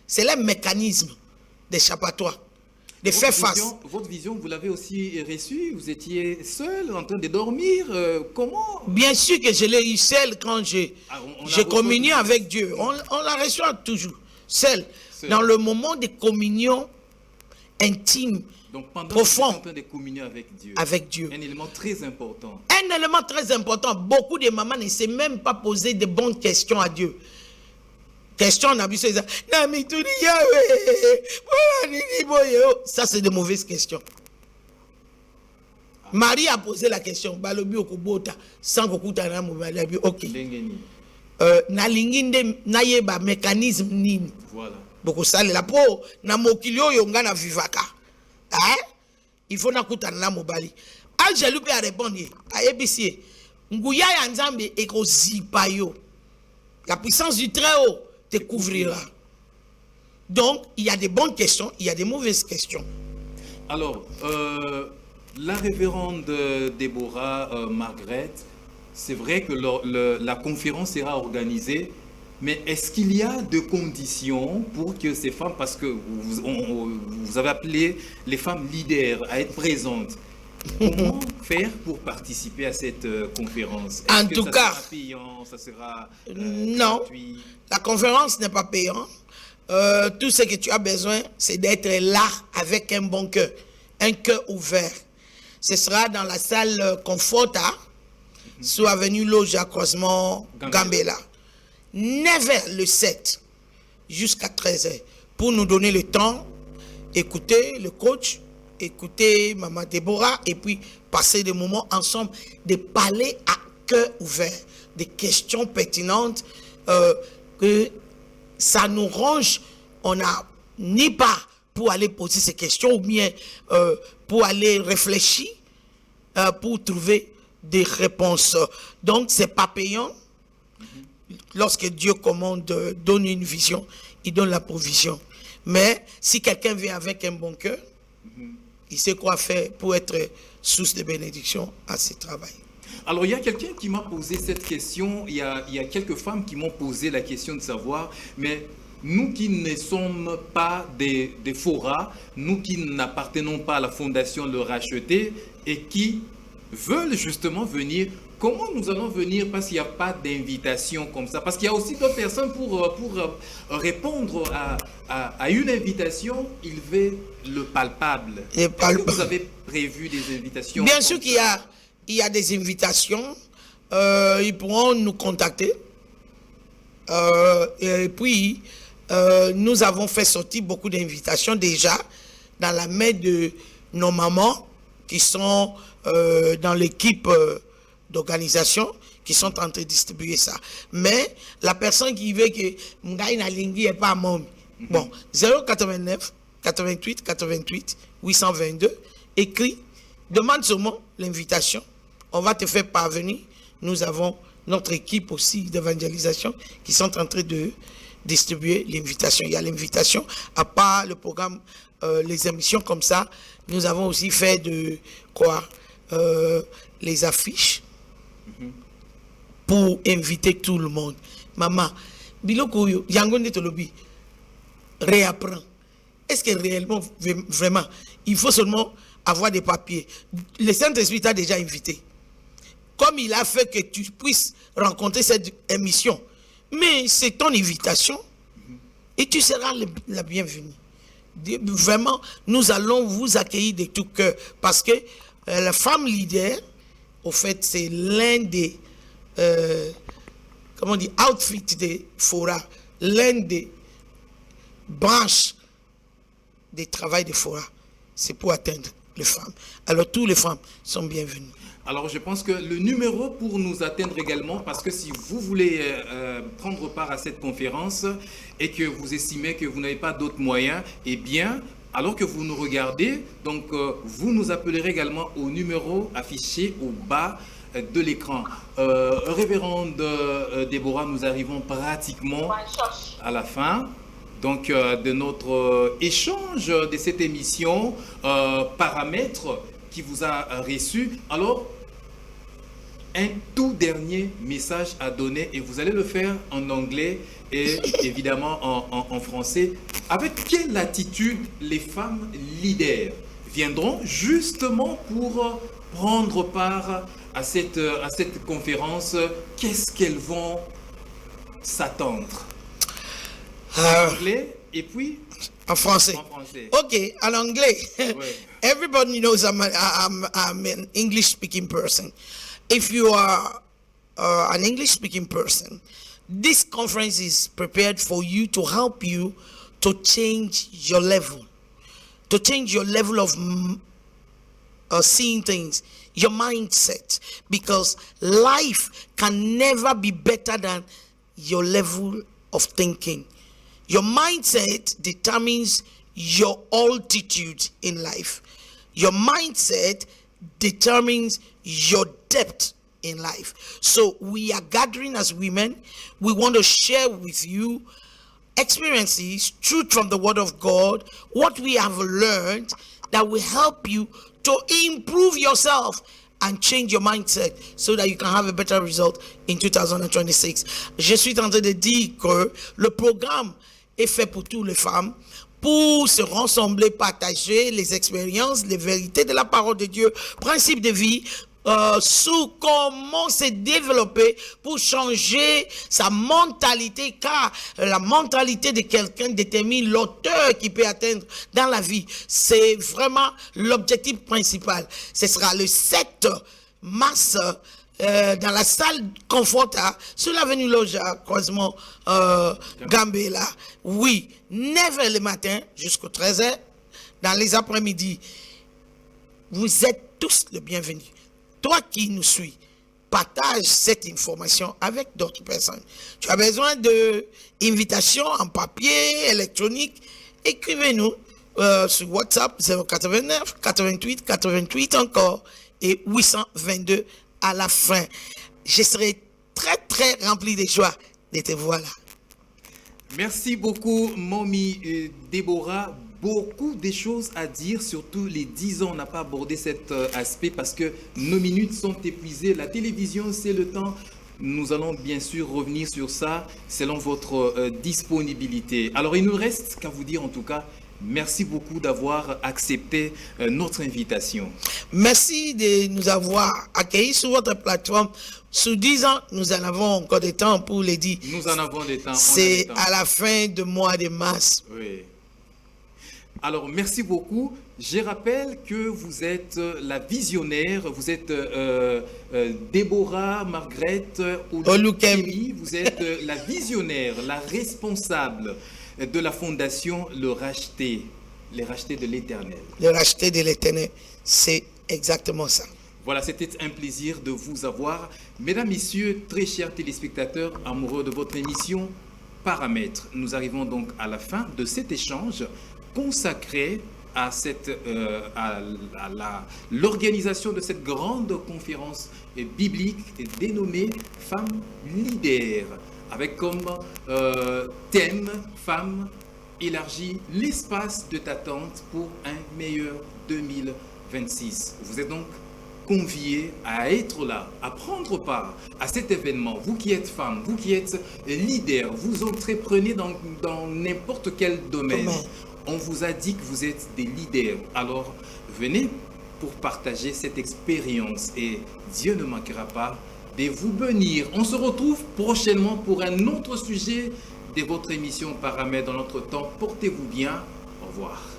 C'est le mécanisme d'échappatoire. De faire face. Votre vision, vous l'avez aussi reçue. Vous étiez seul, en train de dormir. Comment? Bien sûr que je l'ai eu seul quand je communié avec Dieu. On la reçoit toujours. Seul. Dans le moment de communion intime, donc pendant profond, en train de communier avec Dieu. Un élément très important. Un élément très important. Beaucoup de mamans ne savent même pas poser de bonnes questions à Dieu. Question on a vu ça. Ça, c'est de mauvaises questions. Marie a posé la question. Sans ok. Na mécanisme nini. Voilà. Beaucoup ça la peau. Na mokilio yonga na vivaka. Il faut na kuta na mobali. Angelu peut répondre. A ébicier. Nguya ya nzambe eko zipayo. La puissance du Très-Haut te couvrira. Donc, il y a des bonnes questions, il y a des mauvaises questions. Alors, la révérende Déborah Margaret, c'est vrai que la conférence sera organisée, mais est-ce qu'il y a des conditions pour que ces femmes, parce que vous avez appelé les femmes leaders à être présentes, comment faire pour participer à cette conférence? En tout cas, sera payant, ça sera non, gratuit? La conférence n'est pas payante. Tout ce que tu as besoin, c'est d'être là avec un bon cœur, un cœur ouvert. Ce sera dans la salle Conforta, sous avenue Loge à croisement Gambela. 9h le 7 jusqu'à 13h pour nous donner le temps, écouter le coach, écouter Maman Déborah et puis passer des moments ensemble, de parler à cœur ouvert, des questions pertinentes que ça nous range. On n'a ni pas pour aller poser ces questions ou bien pour aller réfléchir, pour trouver des réponses. Donc, c'est pas payant. Lorsque Dieu commande, donne une vision, il donne la provision. Mais si quelqu'un vient avec un bon cœur, il sait quoi faire pour être source de bénédiction à ce travail. Alors, il y a quelqu'un qui m'a posé cette question. Il y a quelques femmes qui m'ont posé la question de savoir, mais nous qui ne sommes pas des forats, nous qui n'appartenons pas à la fondation Le Racheté et qui veulent justement venir, comment nous allons venir parce qu'il n'y a pas d'invitation comme ça? Parce qu'il y a aussi d'autres personnes pour répondre à une invitation, il veut le palpable. Est-ce que vous avez prévu des invitations? Bien sûr qu'il y a des invitations. Ils pourront nous contacter. Et puis, nous avons fait sortir beaucoup d'invitations déjà dans la main de nos mamans qui sont dans l'équipe d'organisation, qui sont en train de distribuer ça. Mais la personne qui veut que Ngaï na Lingui est pas mon. Bon, 089 88 88 822. Écris, demande seulement l'invitation. On va te faire parvenir. Nous avons notre équipe aussi d'évangélisation qui sont en train de distribuer l'invitation. Il y a l'invitation, à part le programme, les émissions comme ça, nous avons aussi fait les affiches pour inviter tout le monde. Maman, biloko yo, yangonde tolobi, réapprends. Est-ce que réellement, vraiment, il faut seulement avoir des papiers? Le Saint-Esprit t'a déjà invité. Comme il a fait que tu puisses rencontrer cette émission. Mais c'est ton invitation et tu seras la bienvenue. Vraiment, nous allons vous accueillir de tout cœur parce que la femme leader, au fait, c'est l'un des outfits des Fora, l'un des branches des travail des Fora. C'est pour atteindre les femmes. Alors, toutes les femmes sont bienvenues. Alors, je pense que le numéro pour nous atteindre également, parce que si vous voulez prendre part à cette conférence et que vous estimez que vous n'avez pas d'autres moyens, eh bien, alors que vous nous regardez, donc vous nous appellerez également au numéro affiché au bas de l'écran. Révérende Déborah, nous arrivons pratiquement à la fin. Donc, de notre échange de cette émission, paramètres qui vous a reçu. Alors, un tout dernier message à donner et vous allez le faire en anglais et évidemment en français. Avec quelle attitude les femmes leaders viendront justement pour prendre part à cette conférence? Qu'est-ce qu'elles vont s'attendre? En anglais et puis en français. Ok, en anglais. Ouais. Everybody knows I'm an English-speaking person. If you are an English-speaking person, this conference is prepared for you to help you to change your level, of seeing things, your mindset, because life can never be better than your level of thinking. Your mindset determines your altitude in life. Your mindset determines your depth in life. So we are gathering as women. We want to share with you experiences, truth from the Word of God, what we have learned that will help you to improve yourself and change your mindset so that you can have a better result in 2026. Je suis en train de dire que le programme est fait pour toutes les femmes, pour se rassembler, partager les expériences, les vérités de la parole de Dieu, principes de vie, sur comment se développer pour changer sa mentalité, car la mentalité de quelqu'un détermine l'auteur qu'il peut atteindre dans la vie. C'est vraiment l'objectif principal. Ce sera le 7 mars dans la salle Conforta, sur l'avenue Loja, croisement Gambela. Oui, 9h le matin jusqu'au 13h. Dans les après-midi, vous êtes tous les bienvenus. Toi qui nous suis, partage cette information avec d'autres personnes. Tu as besoin d'invitations en papier, électronique, écrivez-nous sur WhatsApp 089 88 88 encore et 822 à la fin. Je serai très très rempli de joie de te voir là. Merci beaucoup, Mommy Déborah. Beaucoup de choses à dire, surtout les 10 ans, on n'a pas abordé cet aspect parce que nos minutes sont épuisées. La télévision, c'est le temps. Nous allons bien sûr revenir sur ça selon votre disponibilité. Alors, il ne nous reste qu'à vous dire en tout cas, merci beaucoup d'avoir accepté notre invitation. Merci de nous avoir accueillis sur votre plateforme. Sous 10 ans, nous en avons encore des temps pour les dire. Nous en avons des temps. C'est à la fin du mois de mars. Oui. Alors, merci beaucoup. Je rappelle que vous êtes la visionnaire, vous êtes Déborah Margrethe Olukemi, vous êtes la visionnaire, la responsable de la fondation Le Racheté, les Rachetés de l'Éternel. Le Racheté de l'Éternel, c'est exactement ça. Voilà, c'était un plaisir de vous avoir. Mesdames, Messieurs, très chers téléspectateurs amoureux de votre émission Paramètres, nous arrivons donc à la fin de cet échange consacrée à l'organisation de cette grande conférence biblique dénommée Femmes leaders, avec comme thème Femmes élargit l'espace de t'attente pour un meilleur 2026. Vous êtes donc conviés à être là, à prendre part à cet événement. Vous qui êtes femmes, vous qui êtes leaders, vous entreprenez dans n'importe quel domaine. On vous a dit que vous êtes des leaders. Alors, venez pour partager cette expérience et Dieu ne manquera pas de vous bénir. On se retrouve prochainement pour un autre sujet de votre émission Paramètres dans notre temps. Portez-vous bien. Au revoir.